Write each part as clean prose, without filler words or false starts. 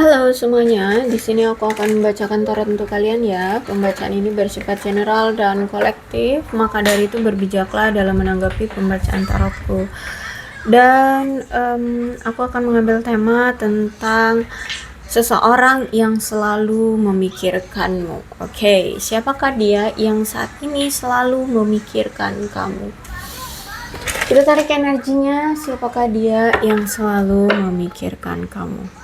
Halo semuanya, di sini aku akan membacakan tarot untuk kalian ya. Pembacaan ini bersifat general dan kolektif, maka dari itu berbijaklah dalam menanggapi pembacaan tarotku. Dan aku akan mengambil tema tentang seseorang yang selalu memikirkanmu. Oke, siapakah dia yang saat ini selalu memikirkan kamu? Kita tarik energinya, siapakah dia yang selalu memikirkan kamu?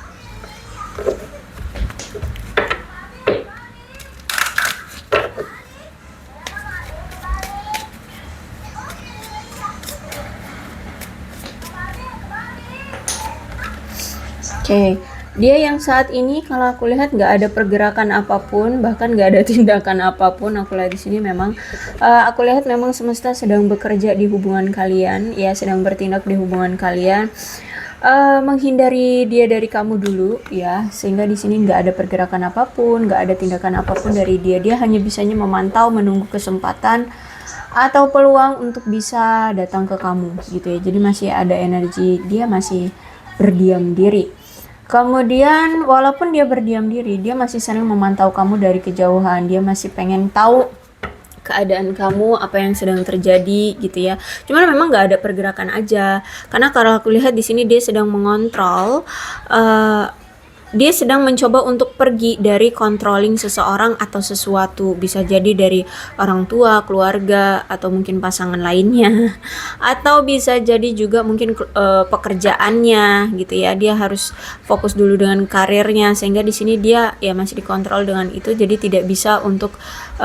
Oke, dia yang saat ini kalau aku lihat nggak ada pergerakan apapun, bahkan nggak ada tindakan apapun. Aku lihat di sini memang, aku lihat memang semesta sedang bekerja di hubungan kalian, ya sedang bertindak di hubungan kalian, menghindari dia dari kamu dulu, ya sehingga di sini nggak ada pergerakan apapun, nggak ada tindakan apapun dari dia. Dia hanya bisanya memantau, menunggu kesempatan atau peluang untuk bisa datang ke kamu, gitu ya. Jadi masih ada energi, dia masih berdiam diri. Kemudian walaupun dia berdiam diri, dia masih sering memantau kamu dari kejauhan. Dia masih pengen tahu keadaan kamu, apa yang sedang terjadi gitu ya. Cuman memang nggak ada pergerakan aja. Karena kalau aku lihat di sini dia sedang mengontrol, dia sedang mencoba untuk pergi dari controlling seseorang atau sesuatu. Bisa jadi dari orang tua, keluarga, atau mungkin pasangan lainnya. Atau bisa jadi juga mungkin pekerjaannya gitu ya. Dia harus fokus dulu dengan karirnya, sehingga di sini dia ya masih dikontrol dengan itu, jadi tidak bisa untuk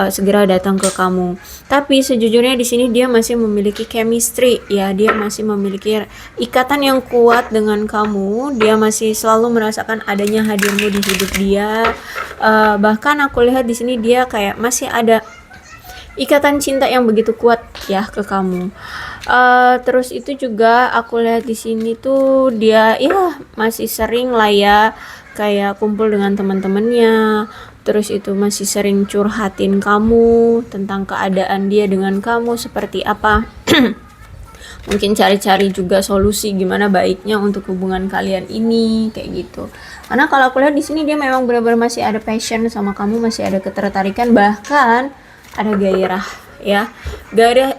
segera datang ke kamu. Tapi sejujurnya di sini dia masih memiliki chemistry ya, dia masih memiliki ikatan yang kuat dengan kamu. Dia masih selalu merasakan adanya hadirmu di hidup dia. Bahkan aku lihat di sini dia kayak masih ada ikatan cinta yang begitu kuat ya ke kamu. Terus itu juga aku lihat di sini tuh dia ya masih sering lah ya kayak kumpul dengan teman-temannya. Terus itu masih sering curhatin kamu tentang keadaan dia dengan kamu seperti apa. Mungkin cari-cari juga solusi gimana baiknya untuk hubungan kalian ini kayak gitu. Karena kalau aku lihat di sini dia memang benar-benar masih ada passion sama kamu, masih ada ketertarikan, bahkan ada gairah ya.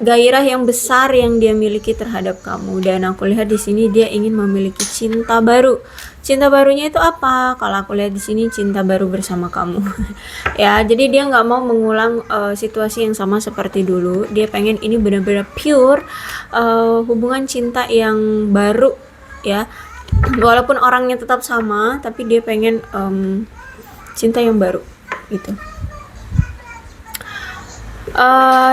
Gairah yang besar yang dia miliki terhadap kamu. Dan aku lihat di sini dia ingin memiliki cinta baru. Cinta barunya itu apa? Kalau aku lihat di sini cinta baru bersama kamu. Ya, jadi dia nggak mau mengulang situasi yang sama seperti dulu. Dia pengen ini benar-benar pure, hubungan cinta yang baru ya. Walaupun orangnya tetap sama, tapi dia pengen cinta yang baru gitu.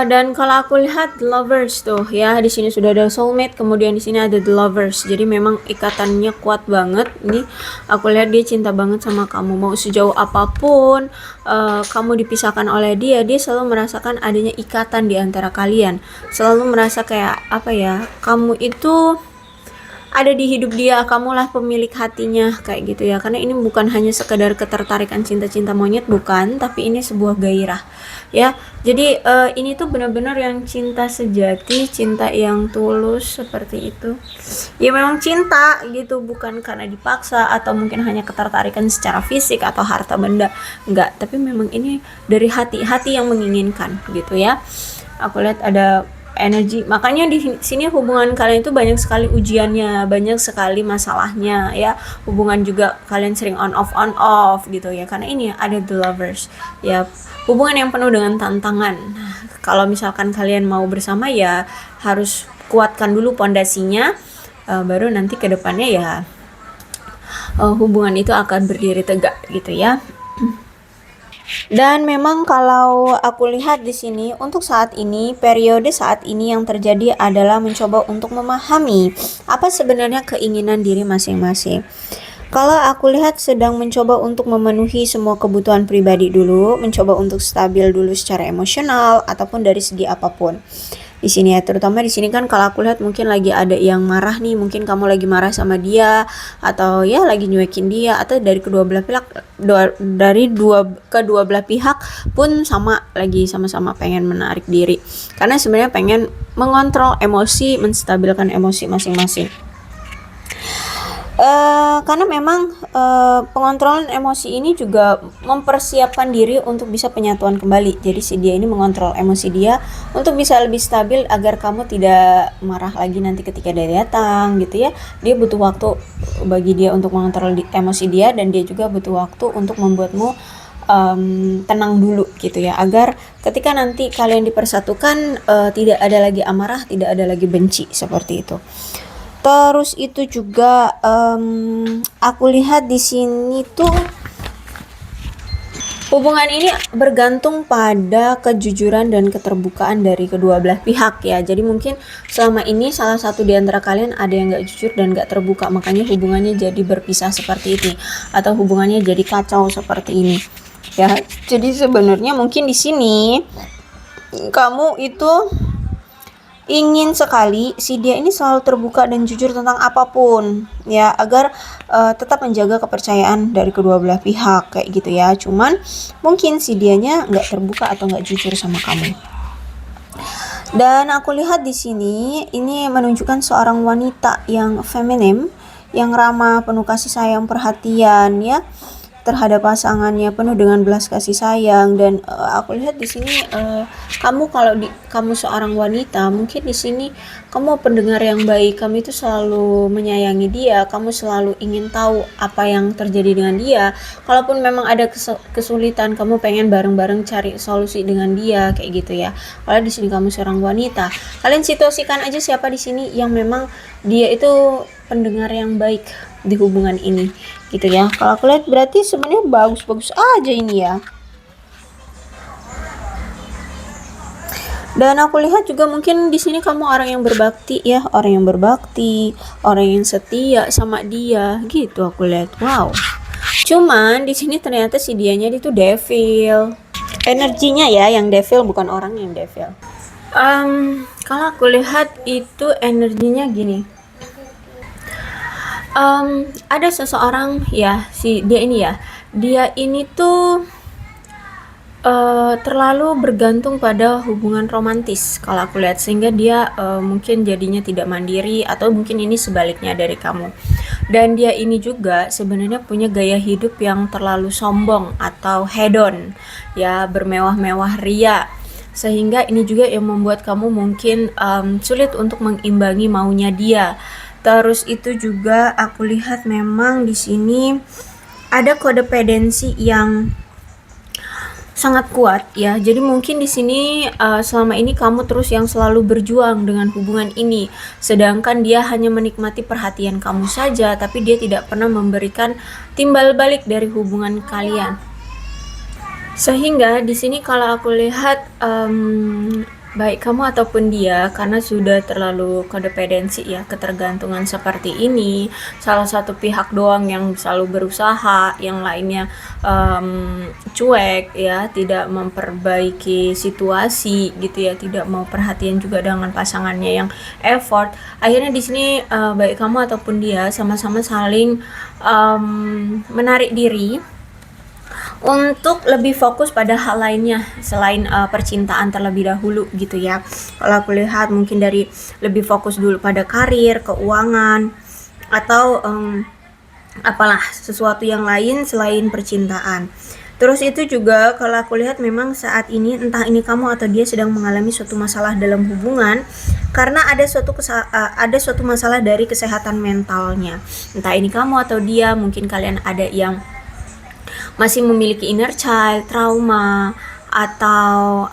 Dan kalau aku lihat the lovers tuh ya, di sini sudah ada soulmate, kemudian di sini ada the lovers. Jadi memang ikatannya kuat banget. Ini aku lihat dia cinta banget sama kamu. Mau sejauh apapun kamu dipisahkan oleh dia, dia selalu merasakan adanya ikatan di antara kalian. Selalu merasa kayak apa ya? Kamu itu ada di hidup dia, kamulah pemilik hatinya kayak gitu ya. Karena ini bukan hanya sekedar ketertarikan cinta-cinta monyet, bukan, tapi ini sebuah gairah ya. Jadi ini tuh benar-benar yang cinta sejati, cinta yang tulus seperti itu ya. Memang cinta gitu, bukan karena dipaksa atau mungkin hanya ketertarikan secara fisik atau harta benda, enggak, tapi memang ini dari hati yang menginginkan gitu ya. Aku lihat ada energi, makanya di sini hubungan kalian itu banyak sekali ujiannya, banyak sekali masalahnya ya. Hubungan juga kalian sering on off gitu ya, karena ini ada the lovers ya. Hubungan yang penuh dengan tantangan. Kalau misalkan kalian mau bersama ya harus kuatkan dulu pondasinya, baru nanti ke depannya ya hubungan itu akan berdiri tegak gitu ya. Dan memang kalau aku lihat di sini untuk saat ini, periode saat ini yang terjadi adalah mencoba untuk memahami apa sebenarnya keinginan diri masing-masing. Kalau aku lihat sedang mencoba untuk memenuhi semua kebutuhan pribadi dulu, mencoba untuk stabil dulu secara emosional ataupun dari segi apapun. Di sini ya, terutama di sini kan kalau aku lihat mungkin lagi ada yang marah nih, mungkin kamu lagi marah sama dia atau ya lagi nyuekin dia, atau dari kedua belah pihak, kedua belah pihak pun lagi sama-sama pengen menarik diri. Karena sebenarnya pengen mengontrol emosi, menstabilkan emosi masing-masing. Karena memang pengontrolan emosi ini juga mempersiapkan diri untuk bisa penyatuan kembali. Jadi si dia ini mengontrol emosi dia untuk bisa lebih stabil agar kamu tidak marah lagi nanti ketika dia datang gitu ya. Dia butuh waktu bagi dia untuk mengontrol emosi dia, dan dia juga butuh waktu untuk membuatmu tenang dulu gitu ya, agar ketika nanti kalian dipersatukan tidak ada lagi amarah, tidak ada lagi benci seperti itu. Terus itu juga aku lihat di sini tuh hubungan ini bergantung pada kejujuran dan keterbukaan dari kedua belah pihak ya. Jadi mungkin selama ini salah satu di antara kalian ada yang gak jujur dan gak terbuka, makanya hubungannya jadi berpisah seperti ini, atau hubungannya jadi kacau seperti ini ya. Jadi sebenarnya mungkin di sini kamu itu ingin sekali si dia ini selalu terbuka dan jujur tentang apapun ya, agar tetap menjaga kepercayaan dari kedua belah pihak kayak gitu ya. Cuman mungkin si dianya nggak terbuka atau nggak jujur sama kamu. Dan aku lihat di sini ini menunjukkan seorang wanita yang feminim, yang ramah, penuh kasih sayang, perhatian ya terhadap pasangannya, penuh dengan belas kasih sayang. Dan aku lihat di sini kamu, kalau kamu seorang wanita, mungkin di sini kamu pendengar yang baik, kamu itu selalu menyayangi dia, kamu selalu ingin tahu apa yang terjadi dengan dia. Kalaupun memang ada kesulitan, kamu pengen bareng-bareng cari solusi dengan dia kayak gitu ya. Kalau di sini kamu seorang wanita, kalian situasikan aja siapa di sini yang memang dia itu pendengar yang baik di hubungan ini gitu ya. Kalau aku lihat berarti sebenarnya bagus-bagus aja ini ya. Dan aku lihat juga mungkin di sini kamu orang yang berbakti ya, orang yang berbakti, orang yang setia sama dia gitu aku lihat. Wow. Cuman di sini ternyata si dianya itu devil. Energinya ya yang devil, bukan orang yang devil. Kalau aku lihat itu energinya gini. Ada seseorang ya, si dia ini tuh terlalu bergantung pada hubungan romantis kalau aku lihat, sehingga dia mungkin jadinya tidak mandiri, atau mungkin ini sebaliknya dari kamu. Dan dia ini juga sebenarnya punya gaya hidup yang terlalu sombong atau hedon ya, bermewah-mewah ria, sehingga ini juga yang membuat kamu mungkin sulit untuk mengimbangi maunya dia. Terus itu juga aku lihat memang di sini ada kodependensi yang sangat kuat ya. Jadi mungkin di sini selama ini kamu terus yang selalu berjuang dengan hubungan ini, sedangkan dia hanya menikmati perhatian kamu saja, tapi dia tidak pernah memberikan timbal balik dari hubungan kalian. Sehingga di sini kalau aku lihat baik kamu ataupun dia, karena sudah terlalu kodependensi ya, ketergantungan seperti ini, salah satu pihak doang yang selalu berusaha, yang lainnya cuek ya, tidak memperbaiki situasi gitu ya, tidak mau perhatian juga dengan pasangannya yang effort. Akhirnya di sini baik kamu ataupun dia sama-sama saling menarik diri untuk lebih fokus pada hal lainnya selain percintaan terlebih dahulu gitu ya. Kalau aku lihat mungkin dari lebih fokus dulu pada karir, keuangan, atau apalah sesuatu yang lain selain percintaan. Terus itu juga kalau aku lihat memang saat ini entah ini kamu atau dia sedang mengalami suatu masalah dalam hubungan, karena ada suatu masalah dari kesehatan mentalnya. Entah ini kamu atau dia, mungkin kalian ada yang masih memiliki inner child, trauma, atau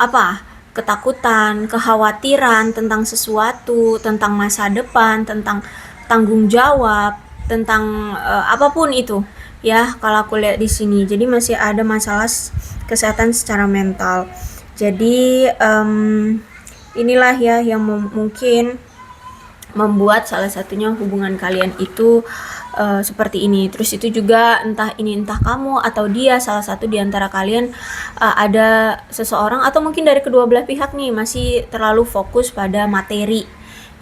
ketakutan, kekhawatiran tentang sesuatu, tentang masa depan, tentang tanggung jawab, tentang apapun itu ya. Kalau aku lihat di sini, jadi masih ada masalah kesehatan secara mental. Jadi inilah ya yang mungkin membuat salah satunya hubungan kalian itu seperti ini. Terus itu juga entah kamu atau dia, salah satu di antara kalian ada seseorang atau mungkin dari kedua belah pihak nih masih terlalu fokus pada materi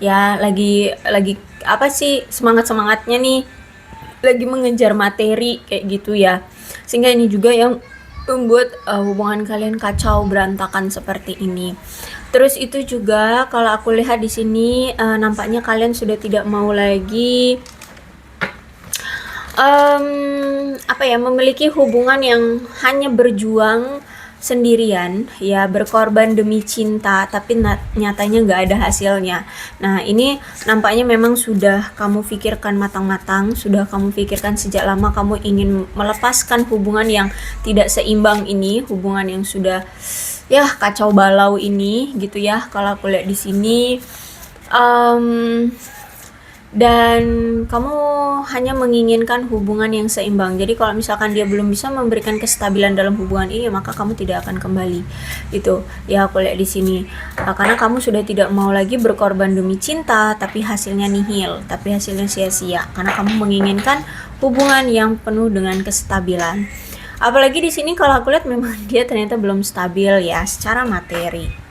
ya, lagi semangatnya nih lagi mengejar materi kayak gitu ya, sehingga ini juga yang membuat hubungan kalian kacau berantakan seperti ini. Terus itu juga kalau aku lihat di sini nampaknya kalian sudah tidak mau lagi Apa ya, memiliki hubungan yang hanya berjuang sendirian, ya, berkorban demi cinta, tapi nyatanya nggak ada hasilnya. Nah, ini nampaknya memang sudah kamu pikirkan matang-matang, sudah kamu pikirkan sejak lama kamu ingin melepaskan hubungan yang tidak seimbang ini, hubungan yang sudah ya kacau balau ini, gitu ya. Kalau aku lihat di sini, dan kamu hanya menginginkan hubungan yang seimbang. Jadi kalau misalkan dia belum bisa memberikan kestabilan dalam hubungan ini, maka kamu tidak akan kembali. Itu ya aku lihat di sini. Karena kamu sudah tidak mau lagi berkorban demi cinta, tapi hasilnya nihil, tapi hasilnya sia-sia. Karena kamu menginginkan hubungan yang penuh dengan kestabilan. Apalagi di sini kalau aku lihat memang dia ternyata belum stabil ya secara materi.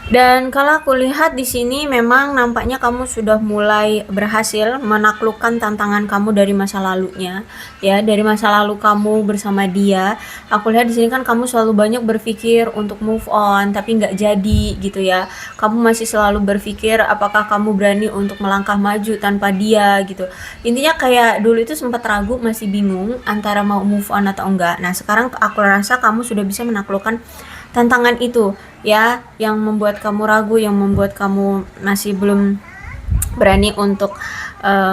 Dan kalau aku lihat di sini memang nampaknya kamu sudah mulai berhasil menaklukkan tantangan kamu dari masa lalunya, ya, dari masa lalu kamu bersama dia. Aku lihat di sini kan kamu selalu banyak berpikir untuk move on, tapi nggak jadi gitu ya. Kamu masih selalu berpikir apakah kamu berani untuk melangkah maju tanpa dia gitu. Intinya kayak dulu itu sempat ragu, masih bingung antara mau move on atau enggak. Nah, sekarang aku rasa kamu sudah bisa menaklukkan tantangan itu ya, yang membuat kamu ragu, yang membuat kamu masih belum berani untuk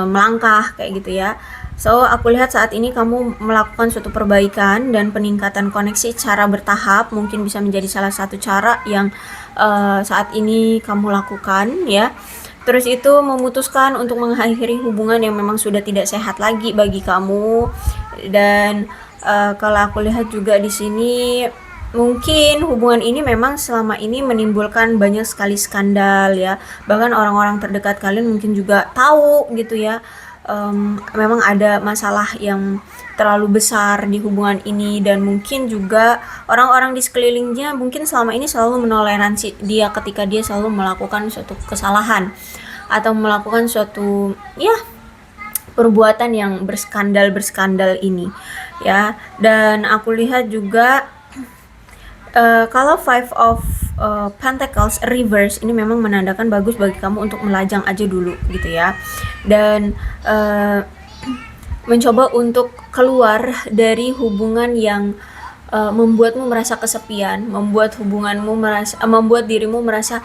melangkah kayak gitu ya. So aku lihat saat ini kamu melakukan suatu perbaikan dan peningkatan koneksi secara bertahap, mungkin bisa menjadi salah satu cara yang saat ini kamu lakukan ya. Terus itu memutuskan untuk mengakhiri hubungan yang memang sudah tidak sehat lagi bagi kamu. Dan kalau aku lihat juga di sini mungkin hubungan ini memang selama ini menimbulkan banyak sekali skandal ya. Bahkan orang-orang terdekat kalian mungkin juga tahu gitu ya. Memang ada masalah yang terlalu besar di hubungan ini, dan mungkin juga orang-orang di sekelilingnya mungkin selama ini selalu menoleransi dia ketika dia selalu melakukan suatu kesalahan atau melakukan suatu ya perbuatan yang berskandal ini ya. Dan aku lihat juga kalau Five of Pentacles reverse ini memang menandakan bagus bagi kamu untuk melajang aja dulu gitu ya, dan mencoba untuk keluar dari hubungan yang membuatmu merasa kesepian, membuat dirimu merasa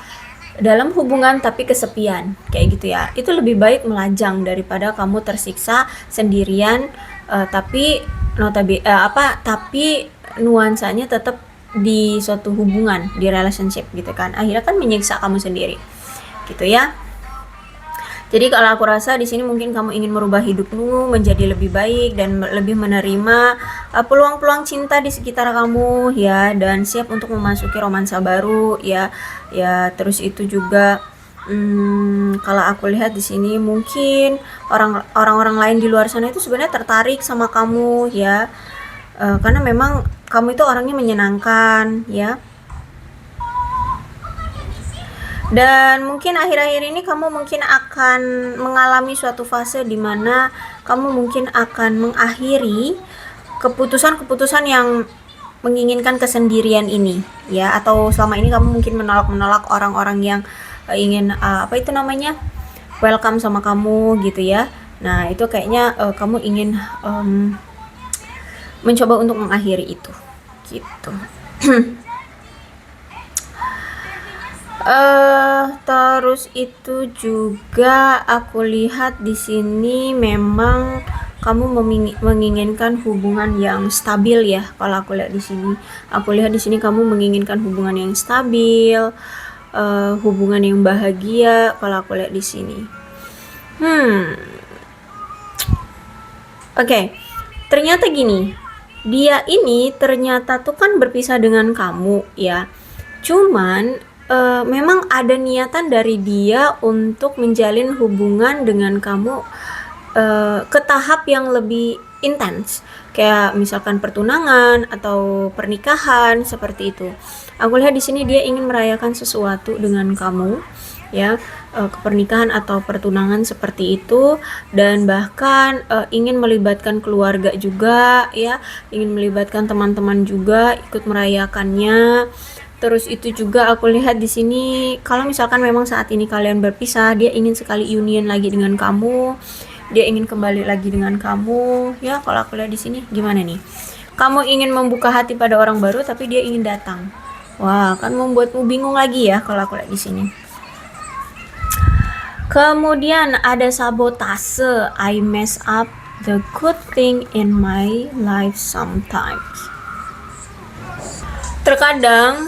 dalam hubungan tapi kesepian kayak gitu ya. Itu lebih baik melajang daripada kamu tersiksa sendirian, tapi tapi nuansanya tetap di suatu hubungan, di relationship gitu kan, akhirnya kan menyiksa kamu sendiri gitu ya. Jadi kalau aku rasa di sini mungkin kamu ingin merubah hidupmu menjadi lebih baik dan lebih menerima peluang-peluang cinta di sekitar kamu ya, dan siap untuk memasuki romansa baru ya. Terus itu juga kalau aku lihat di sini mungkin orang-orang lain di luar sana itu sebenarnya tertarik sama kamu ya. Karena memang kamu itu orangnya menyenangkan ya. Dan mungkin akhir-akhir ini kamu mungkin akan mengalami suatu fase di mana kamu mungkin akan mengakhiri keputusan-keputusan yang menginginkan kesendirian ini ya, atau selama ini kamu mungkin menolak orang-orang yang ingin welcome sama kamu gitu ya. Nah, itu kayaknya kamu ingin mencoba untuk mengakhiri itu gitu. Terus itu juga aku lihat di sini memang kamu menginginkan hubungan yang stabil ya. Kalau aku lihat di sini, kamu menginginkan hubungan yang stabil, hubungan yang bahagia. Kalau aku lihat di sini, Oke. Ternyata gini, dia ini ternyata tuh kan berpisah dengan kamu ya. Cuman memang ada niatan dari dia untuk menjalin hubungan dengan kamu ke tahap yang lebih intens, kayak misalkan pertunangan atau pernikahan seperti itu. Aku lihat di sini dia ingin merayakan sesuatu dengan kamu ya, pernikahan atau pertunangan seperti itu, dan bahkan ingin melibatkan keluarga juga ya, ingin melibatkan teman-teman juga ikut merayakannya. Terus itu juga aku lihat di sini kalau misalkan memang saat ini kalian berpisah, dia ingin sekali union lagi dengan kamu dia ingin kembali lagi dengan kamu. Ya, kalau aku lihat di sini gimana nih? Kamu ingin membuka hati pada orang baru, tapi dia ingin datang. Wah, kan membuatmu bingung lagi ya kalau aku lihat di sini. Kemudian ada sabotase. I mess up the good thing in my life sometimes. Terkadang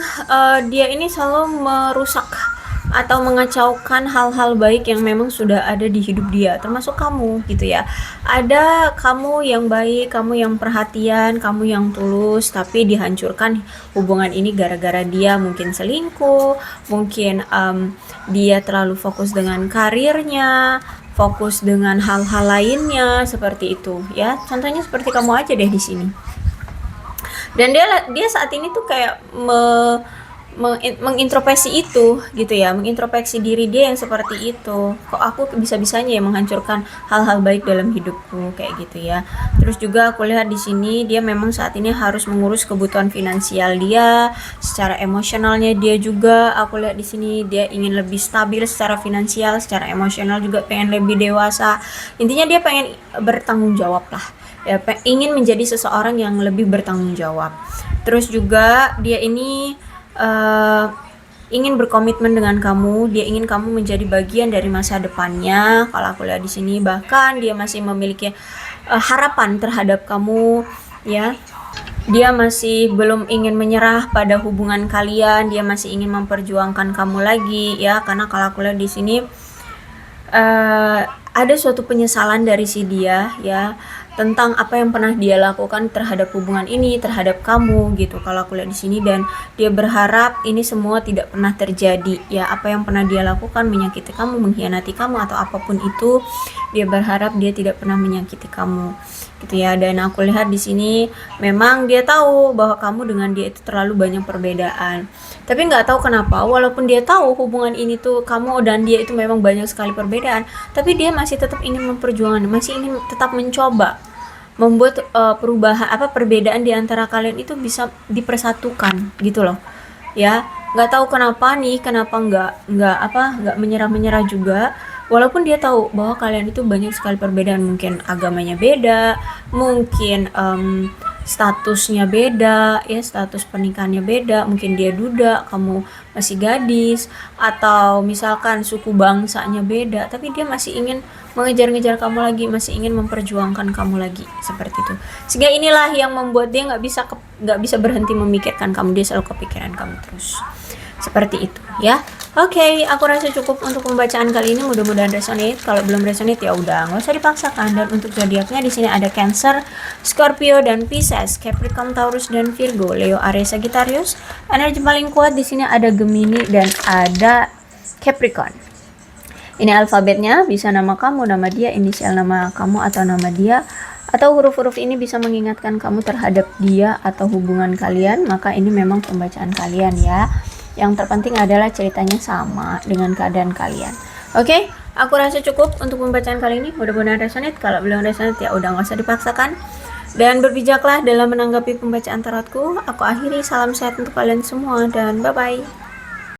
dia ini selalu merusak atau mengacaukan hal-hal baik yang memang sudah ada di hidup dia, termasuk kamu gitu ya. Ada kamu yang baik, kamu yang perhatian, kamu yang tulus, tapi dihancurkan hubungan ini gara-gara dia mungkin selingkuh, mungkin dia terlalu fokus dengan karirnya, fokus dengan hal-hal lainnya seperti itu ya. Contohnya seperti kamu aja deh di sini. Dan dia saat ini tuh kayak mengintrospeksi itu gitu ya, mengintrospeksi diri dia yang seperti itu. Kok aku bisa-bisanya ya menghancurkan hal-hal baik dalam hidupku kayak gitu ya. Terus juga aku lihat di sini dia memang saat ini harus mengurus kebutuhan finansial dia, secara emosionalnya dia juga. Aku lihat di sini dia ingin lebih stabil secara finansial, secara emosional juga pengen lebih dewasa. Intinya dia pengen bertanggung jawab lah. Ya, ingin menjadi seseorang yang lebih bertanggung jawab. Terus juga dia ini ingin berkomitmen dengan kamu, dia ingin kamu menjadi bagian dari masa depannya. Kalau aku lihat di sini, bahkan dia masih memiliki harapan terhadap kamu, ya. Dia masih belum ingin menyerah pada hubungan kalian, dia masih ingin memperjuangkan kamu lagi, ya. Karena kalau aku lihat di sini ada suatu penyesalan dari si dia, ya, tentang apa yang pernah dia lakukan terhadap hubungan ini, terhadap kamu gitu. Kalau aku lihat di sini, dan dia berharap ini semua tidak pernah terjadi. Ya, apa yang pernah dia lakukan, menyakiti kamu, mengkhianati kamu atau apapun itu, dia berharap dia tidak pernah menyakiti kamu. Gitu ya. Dan aku lihat di sini memang dia tahu bahwa kamu dengan dia itu terlalu banyak perbedaan. Tapi nggak tahu kenapa, walaupun dia tahu hubungan ini tuh kamu dan dia itu memang banyak sekali perbedaan, tapi dia masih tetap ingin memperjuangkan, masih ingin tetap mencoba membuat perbedaan di antara kalian itu bisa dipersatukan gitu loh ya. Nggak tahu kenapa nggak menyerah juga, walaupun dia tahu bahwa kalian itu banyak sekali perbedaan, mungkin agamanya beda, mungkin statusnya beda ya, status pernikahannya beda, mungkin dia duda, kamu masih gadis, atau misalkan suku bangsanya beda, tapi dia masih ingin mengejar-ngejar kamu lagi, masih ingin memperjuangkan kamu lagi seperti itu. Sehingga inilah yang membuat dia nggak bisa berhenti memikirkan kamu, dia selalu kepikiran kamu terus. Seperti itu ya. Oke, aku rasa cukup untuk pembacaan kali ini. Mudah-mudahan resonate. Kalau belum resonate ya udah, nggak usah dipaksakan. Dan untuk zodiaknya di sini ada Cancer, Scorpio dan Pisces, Capricorn, Taurus dan Virgo, Leo, Aries, Sagittarius. Energi paling kuat di sini ada Gemini dan ada Capricorn. Ini alfabetnya, bisa nama kamu, nama dia, inisial nama kamu atau nama dia, atau huruf-huruf ini bisa mengingatkan kamu terhadap dia atau hubungan kalian. Maka ini memang pembacaan kalian ya. Yang terpenting adalah ceritanya sama dengan keadaan kalian. Oke, aku rasa cukup untuk pembacaan kali ini. Mudah-mudahan resonate. Kalau belum resonate ya udah nggak usah dipaksakan. Dan berbijaklah dalam menanggapi pembacaan tarotku. Aku akhiri, salam sehat untuk kalian semua dan bye-bye.